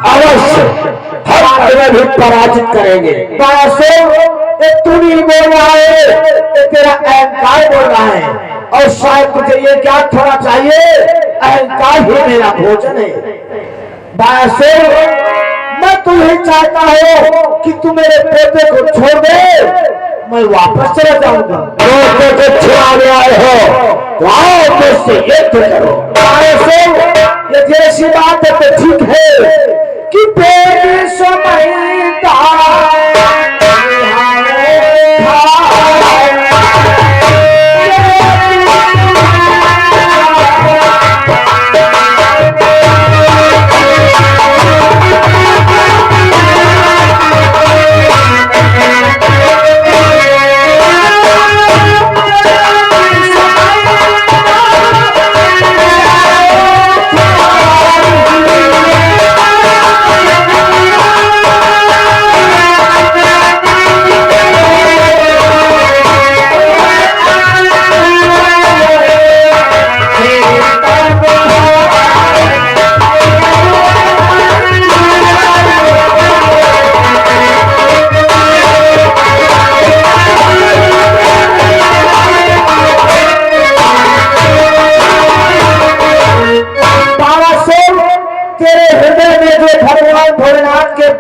अवश्य हम तुम्हें भी पराजित करेंगे। तू नहीं बोल रहा है, तेरा अहंकार बोल रहा है। और शायद तुझे ये ज्ञान थोड़ा चाहिए, अहंकार ही मेरा भोजन है। मैं तुम्हें चाहता हूँ कि तू मेरे बेटे को छोड़ दे, मैं वापस चला जाऊंगा। बेटे को छुड़ाने आए हो तो आओ मुझसे युद्ध करो। ये जैसी बात है तो ठीक है कि बेटी समझता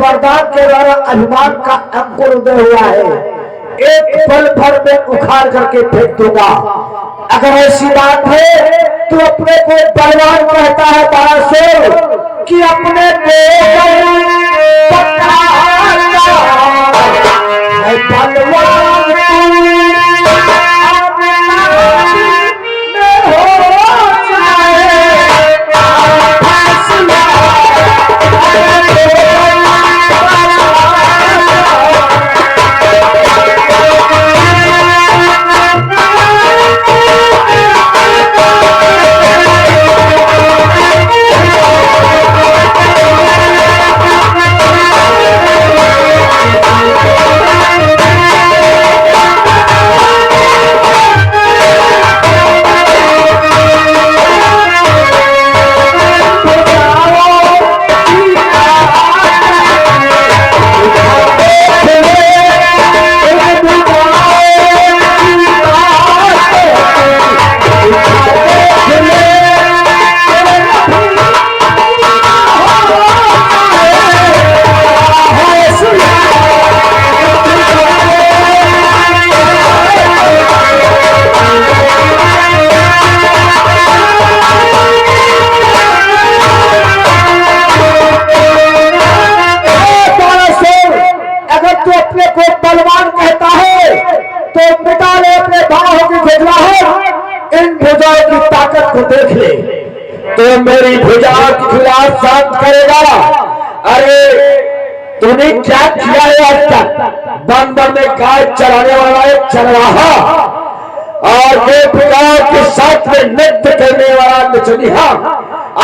वरदान के द्वारा अभिमान का अंकुर उदय हुआ है, एक पल भर में उखाड़ करके फेंक दूंगा। अगर ऐसी बात है तो अपने को बलवान कहता है बारासुर कि अपने देख ले तो मेरी भुजा के खिलाफ शांत करेगा। अरे तूने क्या किया है आज तक? बंदर में गाय चराने वाला एक चरवाहा और गोपिकाओं के साथ में नृत्य करने वाला नचनिया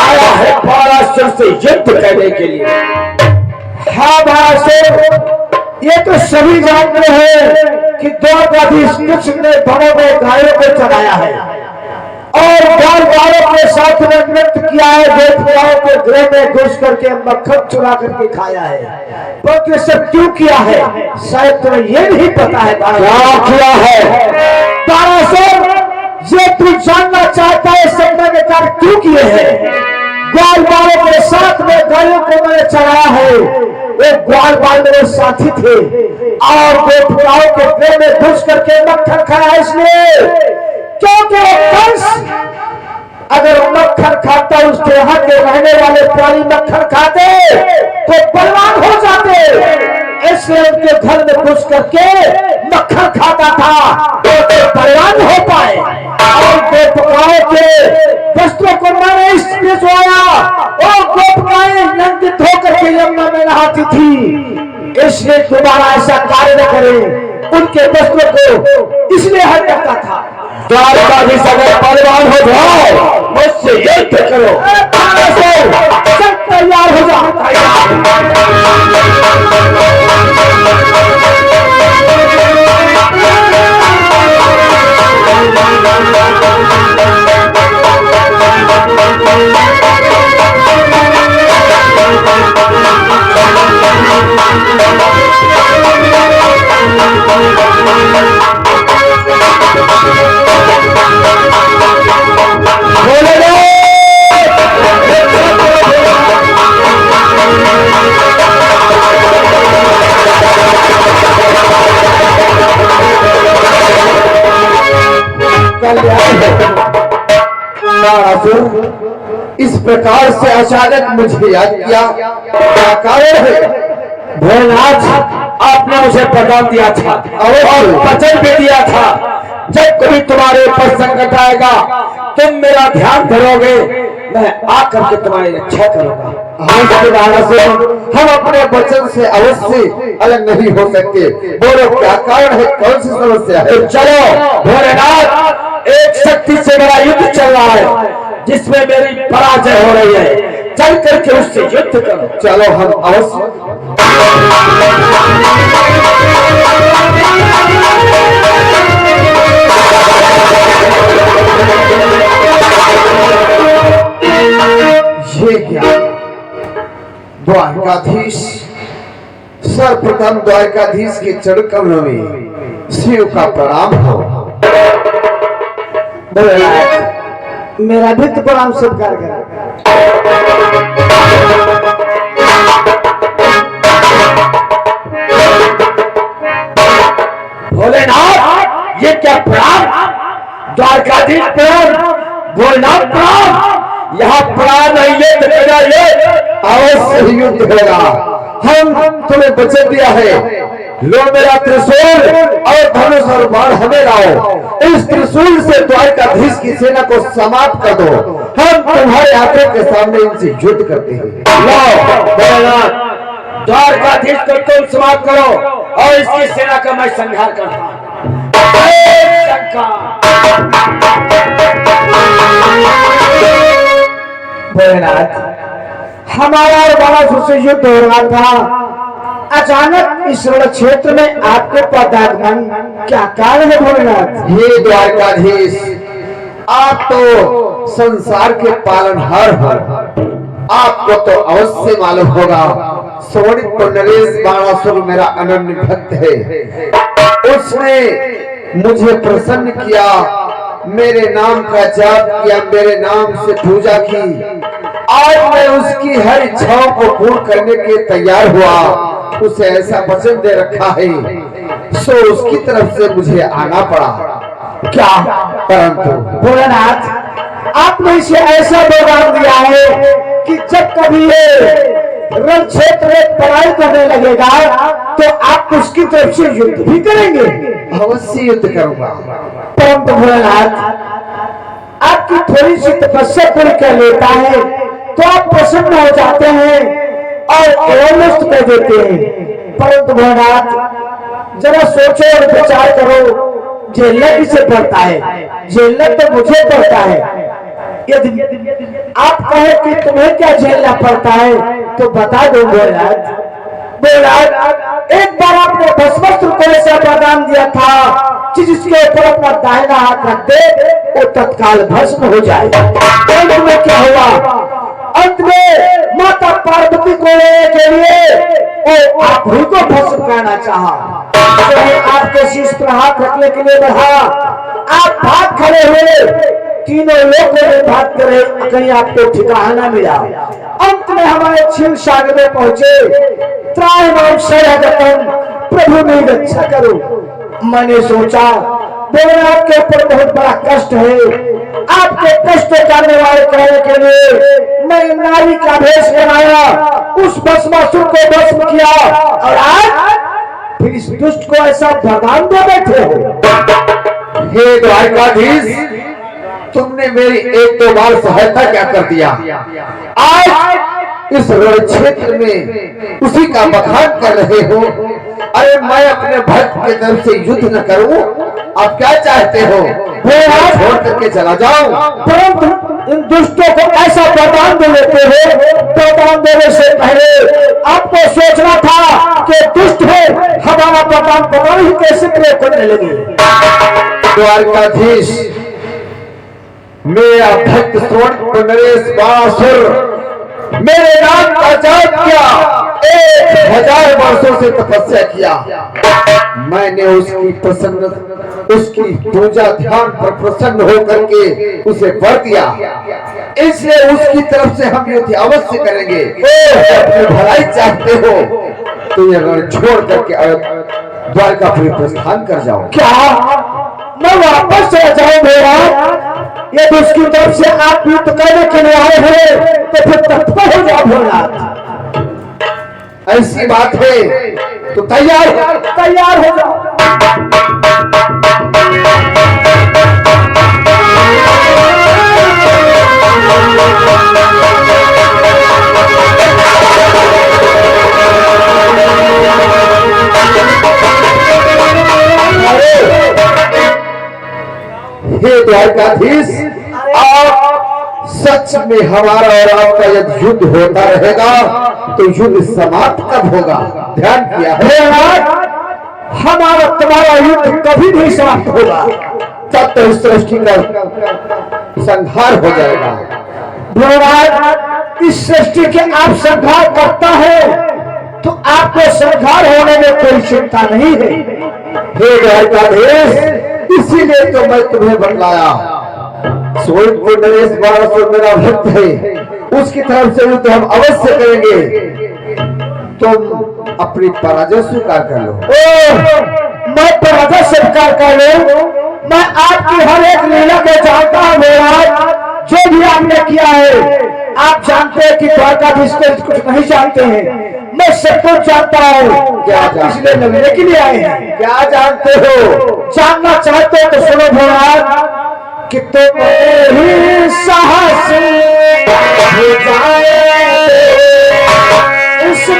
आया है बारासुर से युद्ध करने के लिए। हाँ बारासुर, ये तो सभी जानते हैं कि द्वारकाधीश कृष्ण ने वनों में गायों को चराया है और बालों के साथ में नृत्य किया है, गोपिकाओं के गृह में घुस करके मक्खन चुरा करके खाया है। पर ये सब क्यों किया है शायद तुम्हें ये नहीं पता है। क्या किया है बारासुर, ये तू जानना चाहता है सब मैंने कार्य क्यों किए हैं। ग्वाल बालों के साथ में गायों को मैंने चढ़ाया है, एक ग्वाल बाल मेरे साथी थे और गोपिकाओं के गृह में घुस करके मक्खन खाया इसलिए क्योंकि कंस अगर मक्खन खाता उसके यहाँ के रहने वाले प्राणी मक्खन खाते तो बलवान हो जाते, इसलिए उनके घर में घुस करके मक्खन खाता था तो बलवान हो पाए। और गोपिकाओं के वस्त्रों को मैंने इसलिए जोया और गोपिकाएं लंघित होकर के यमुना में नहाती थी, इसलिए दोबारा ऐसा कार्य न करें। उनके वस्त्रों को इसलिए हर करता था। द्वारकाधीश अगर बलवान हो जाओ मुझसे युद्ध करो। तैयार हो जाओ। दरबार से अचानक मुझे याद किया, क्या कारण है? भोलेनाथ, आपने मुझे वरदान दिया था और वचन भी दिया था, जब कभी तुम्हारे ऊपर संकट आएगा तुम मेरा ध्यान धरोगे, मैं आकर के तुम्हारी रक्षा करूंगा। हम अपने वचन से अवश्य अलग नहीं हो सकते। बोलो क्या कारण है, कौन सी समस्या है? तो चलो भोलेनाथ, एक शक्ति से मेरा युद्ध चल रहा है जिसमें मेरी पराजय हो रही है, चल करके उससे युद्ध करो। चलो हम अवश्य। ये क्या, द्वारकाधीश, सर्वप्रथम द्वारकाधीश के चरण कमलों में शिव का प्रणाम हो। भोलेनाथ, मेरा भी तो प्रणाम स्वीकार करें। भोलेनाथ, ये क्या प्रणाम? द्वारकाधीश प्रणाम, भोलेनाथ प्रणाम। यहाँ प्रणाम नहीं है तो क्या ये अवश्य युद्ध होगा। हम तुम्हें वचन दिया है, लो मेरा त्रिशूल और धनुष और बाण हमें लाओ। इस त्रिशूल से द्वारकाधीश की सेना को समाप्त कर दो। हम तुम्हारे आंखों के सामने इनसे युद्ध करते हैं। लो भोलेनाथ, द्वारकाधीश को तुम समाप्त करो और इसकी सेना का मैं संहार करता हूं। भोलेनाथ, हमारा और बालासुर से युद्ध हो रहा था, अचानक इस रण क्षेत्र में आपके पदागमन क्या कारण है? भोलेनाथ, ये द्वारकाधीश, आप तो संसार के पालनहार हो, आपको तो अवश्य मालूम होगा, सोनित को नरेश बाणासुर मेरा अनन्य भक्त है। उसने मुझे प्रसन्न किया, मेरे नाम का जाप किया, मेरे नाम से पूजा की। आज मैं उसकी हर इच्छाओं को पूर्ण करने के तैयार हुआ। उसे ऐसा वचन दे रखा है, सो उसकी तरफ से मुझे आना पड़ा। क्या? परंतु भोलेनाथ, आपने इसे ऐसा वरदान दिया है कि जब कभी ये रण क्षेत्र में पढ़ाई करने लगेगा तो आप उसकी तरफ से युद्ध भी करेंगे। अवश्य युद्ध करूंगा। परंतु भोलेनाथ, आपकी थोड़ी सी तपस्या पूरी कर लेता है तो आप प्रसन्न हो जाते हैं और एवं कर देते हैं। परंतु भोलेनाथ, जरा सोचो और विचार करो, झेलना किसे पड़ता है? झेलना तो मुझे पड़ता है। यदि आप कहे कि तुम्हें क्या झेलना पड़ता है तो बता दो भोलेनाथ। भोलेनाथ, एक बार आपने भस्मासुर को ऐसा वरदान दिया था कि जिसके ऊपर अपना दाहिना हाथ रख दे वो तत्काल भस्म हो जाए। अंत में क्या हुआ? अंत में माता पार्वती को लेने के लिए वो आप ही को भस्म करना चाहा, तो आपके शीश पर हाथ रखने के लिए बढ़ा, आप भाग खड़े हुए, तीनों लोगों में भाग करे, कहीं आपको ठिकाना न मिला। अंत में हमारे क्षीर सागर में पहुंचे, त्राहिमाम शरणगतम, प्रभु मेरी रक्षा करो। मैंने सोचा भोलेनाथ के ऊपर बहुत बड़ा कष्ट है, आपके कष्ट करने वाले कहने के लिए मैं नारी का भेष बनाया, उस भस्मासुर को भस्म किया और आज फिर इस दुष्ट को ऐसा वरदान दे बैठे हो। हे द्वारकाधीश, तुमने मेरी एक दो बार सहायता क्या कर दिया, आज इस रण क्षेत्र में उसी का बखान कर रहे हो। अरे मैं अपने भक्त की तरफ से युद्ध न करूं, आप क्या चाहते हो? छोड़ करके चला जाऊं? परंतु इन दुष्टों को ऐसा वरदान दे देते हो, वरदान देने से पहले आपको सोचना था कि दुष्ट है, हमारा वरदान पता नहीं कैसे प्रयोग करने लगे। द्वारकाधीश, मेरा भक्त सोनित नरेश बाणासुर मेरे नाम का जाप किया, 1000 वर्षों से तपस्या किया। मैंने उसकी पूजा ध्यान पर प्रसन्न होकर के उसे वर दिया, इसलिए उसकी तरफ से हम युद्ध अवश्य करेंगे। अपनी भलाई चाहते हो तो ये रण छोड़ करके द्वारकापुरी प्रस्थान कर जाओ। क्या मैं वापस चला जाऊं मेरा। ये तो उसकी तरफ से आप युद्ध करने के लिए आए हैं तो फिर तत्पर हो जाओ भोलानाथ। ऐसी बात है तो तैयार हो जाओ। हे द्वारकाधीश, आप सच में हमारा और आपका यदि युद्ध होता रहेगा तो युद्ध समाप्त कब होगा? ध्यान किया है? हमारा तुम्हारा युद्ध कभी नहीं समाप्त होगा। तब तो इस सृष्टि का संहार हो जाएगा। भगवान इस सृष्टि के आप संहार करता है तो आपको संहार होने में कोई चिंता नहीं है। हे द्वारकाधीश, इसीलिए तो मैं तुम्हें बतलाया। सोनपुर नरेश बारह मेरा भक्त है, उसकी तरफ से युद्ध हम अवश्य करेंगे। तुम अपनी पराजय स्वीकार कर लो। मैं पराजय स्वीकार कर लूं? मैं आपकी हर एक लीला को जानता हूं महाराज। जो भी आपने किया है आप जानते हैं कि द्वारकाधीश को कुछ नहीं जानते हैं। मैं सब कुछ जानता हूँ। क्या इसलिए लड़ने के लिए आए हैं? क्या जानते हो? जानना चाहते हो तो सुनो भगवान कि तुम ही साहस हो जाए इसका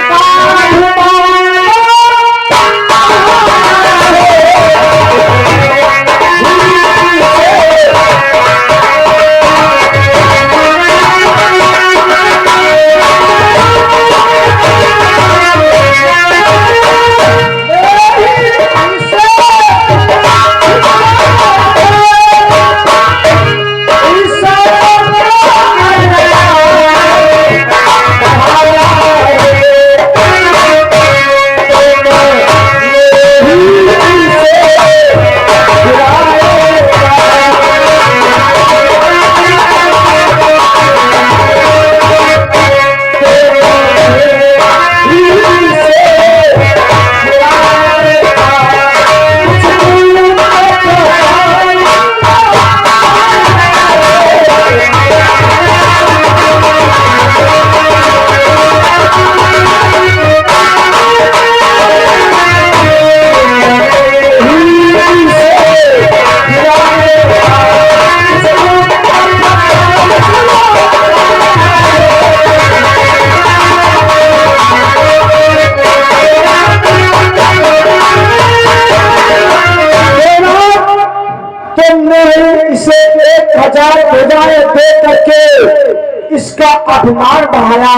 इसका अभिमान बढ़ाया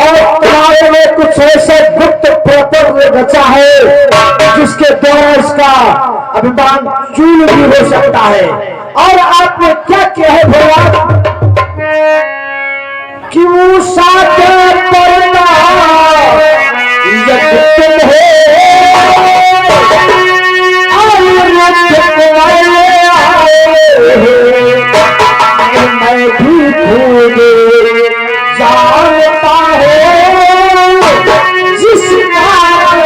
और तुम्हारे में कुछ ऐसे गुप्त प्रपत्र रचा है जिसके द्वारा इसका अभिमान चूर भी हो सकता है। और आपने क्या किया है भगवान कि वो साथ पड़ना जब तुम हो मैं भी भूल जानता हूँ जिसका मैं भी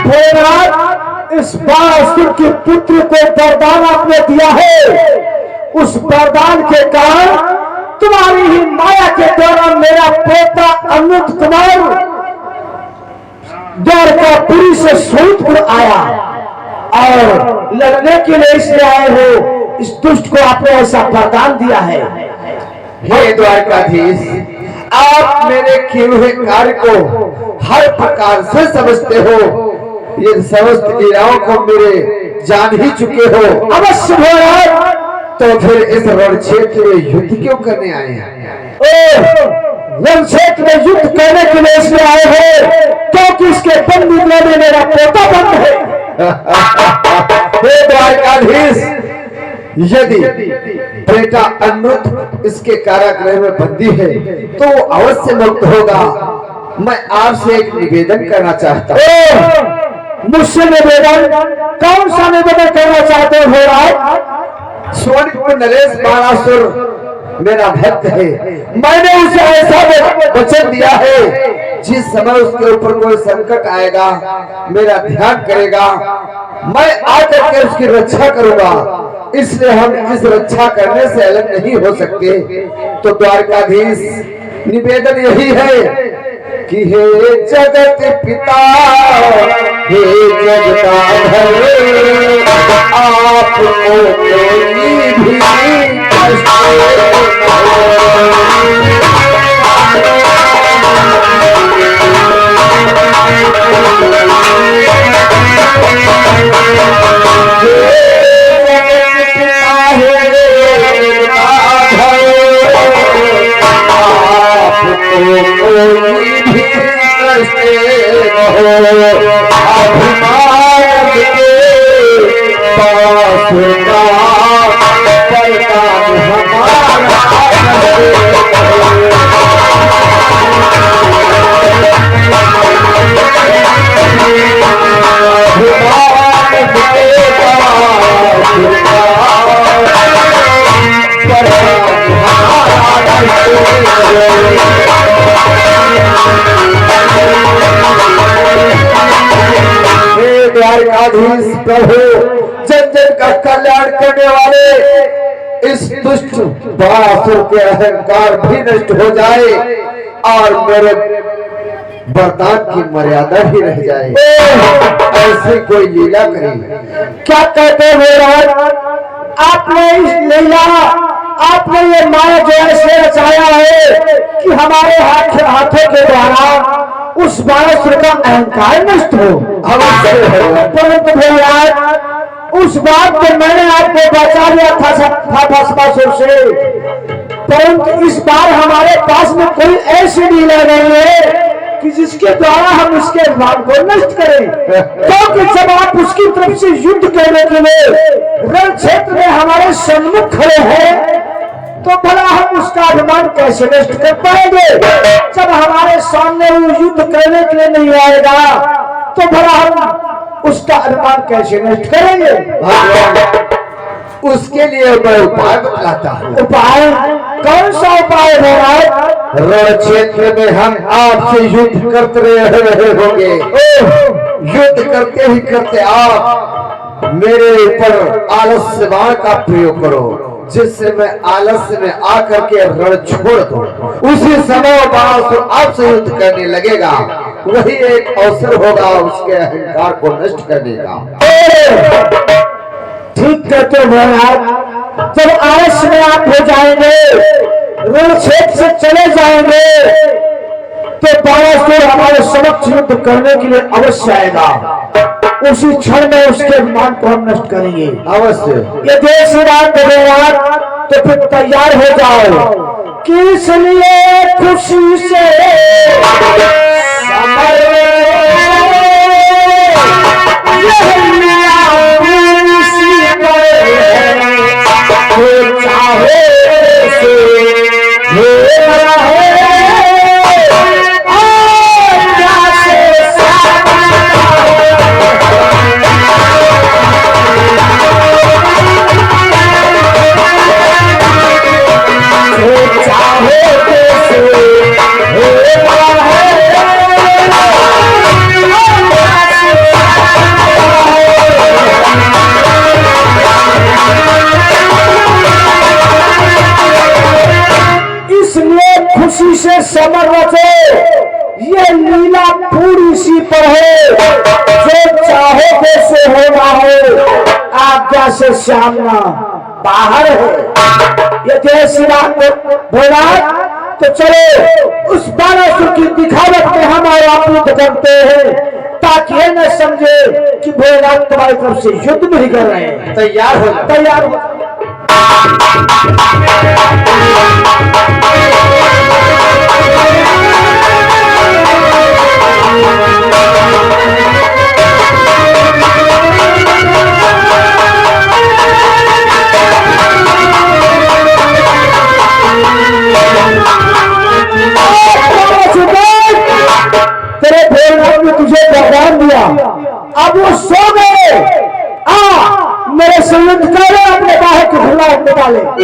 भूल इस बासुर के पुत्र को वरदान आपने दिया है। उस वरदान के कारण तुम्हारी ही माया के द्वारा मेरा पोता अमित कुमार द्वारकापुरी से सोनपुर आया और लड़ने के लिए इसलिए आए हो। इस दुष्ट को आपने ऐसा वरदान दिया है। हे द्वारकाधीश, आप मेरे किए हुए कार्य को हर प्रकार से समझते हो। ये समस्त लीलाओं को मेरे जान ही चुके हो। अवश्य महाराज, तो फिर इस रण क्षेत्र में युद्ध क्यों करने आए हैं? रण क्षेत्र में युद्ध करने के लिए इसलिए आए हो क्योंकि इसके बंदी में मेरा पोता बंद है। हे द्वारकाधीश, यदि बेटा अनिरुद्ध इसके कारागृह में बंदी है तो वो अवश्य मुक्त होगा। मैं आपसे एक निवेदन करना चाहता हूँ। मुझसे निवेदन? कौन सा निवेदन करना चाहते हो महाराज? स्वर्ग नरेश बाणासुर मेरा भक्त है। मैंने उसे ऐसा वचन दिया है जिस समय उसके ऊपर कोई संकट आएगा मेरा ध्यान करेगा, मैं आकर के उसकी रक्षा करूंगा। इसलिए हम इस रक्षा करने से अलग नहीं हो सकते। तो द्वारकाधीश निवेदन यही है कि हे जगत पिता, हे जगताधर, आपको कोई भी कष्ट द्वारकाधीश प्रभु, जन जन का कल्याण करने वाले इस दुष्ट बाणासुर के अहंकार भी नष्ट हो जाए और मेरे वरदान की मर्यादा ही रह जाए, ऐसी कोई लीला करें। क्या कहते हो महाराज? आपने इस लीला, आपने ये माया जो ऐसे रचाया है कि हमारे हाथों के द्वारा उस बाणासुर का अहंकार नष्ट हो। परंतु महाराज उस बात पर मैंने आपको बचा लिया था भस्मासुर से, परंतु इस बार हमारे पास में कोई ऐसी लीला नहीं है कि जिसके द्वारा हम उसके बाण को नष्ट करें। क्योंकि जब आप उसकी तरफ से युद्ध करने के लिए रण क्षेत्र में हमारे सम्मुख खड़े हैं तो भला हम उसका अभिमान कैसे नष्ट कर पाएंगे? जब हमारे सामने वो युद्ध करने के लिए नहीं आएगा तो भला हम उसका अभिमान कैसे नष्ट करेंगे? उसके लिए मैं उपाय बताता हूँ। उपाय? कौन सा उपाय है? रण क्षेत्र में हम आपसे युद्ध करते रहे होंगे। युद्ध करते ही करते आप मेरे ऊपर आलस्य बाण का प्रयोग करो, जिससे मैं आलस्य में आकर के रण छोड़ दूं। उसी समय बाणासुर आपसे युद्ध करने लगेगा, वही एक अवसर होगा उसके अहंकार को नष्ट करने का। ठीक कहते हो महाराज। जब आलस्य में आप हो जाएंगे, रण क्षेत्र से चले जाएंगे तो बाणासुर हमारे समक्ष युद्ध करने के लिए अवश्य आएगा। उसी क्षण में उसके अभिमान को हम नष्ट करेंगे अवश्य। ये देश रात तो फिर तैयार हो जाओ कि इसलिए खुशी से समर रचे। ये लीला पूरी सी पर है, जो चाहे वैसे होना है, आज्ञा से सामना बाहर है। ये जय श्री राम बोला तो चलो उस बाणासुर की दिखावट में हम और आप युद्ध करते हैं, ताकि ये न समझे कि भोलेनाथ तुम्हारी तरफ से युद्ध नहीं कर रहे हैं। तैयार हो, तैयार हो। अब वो सो गए। मेरे से युद्ध करे, अपने बाहर के भुला निकाले।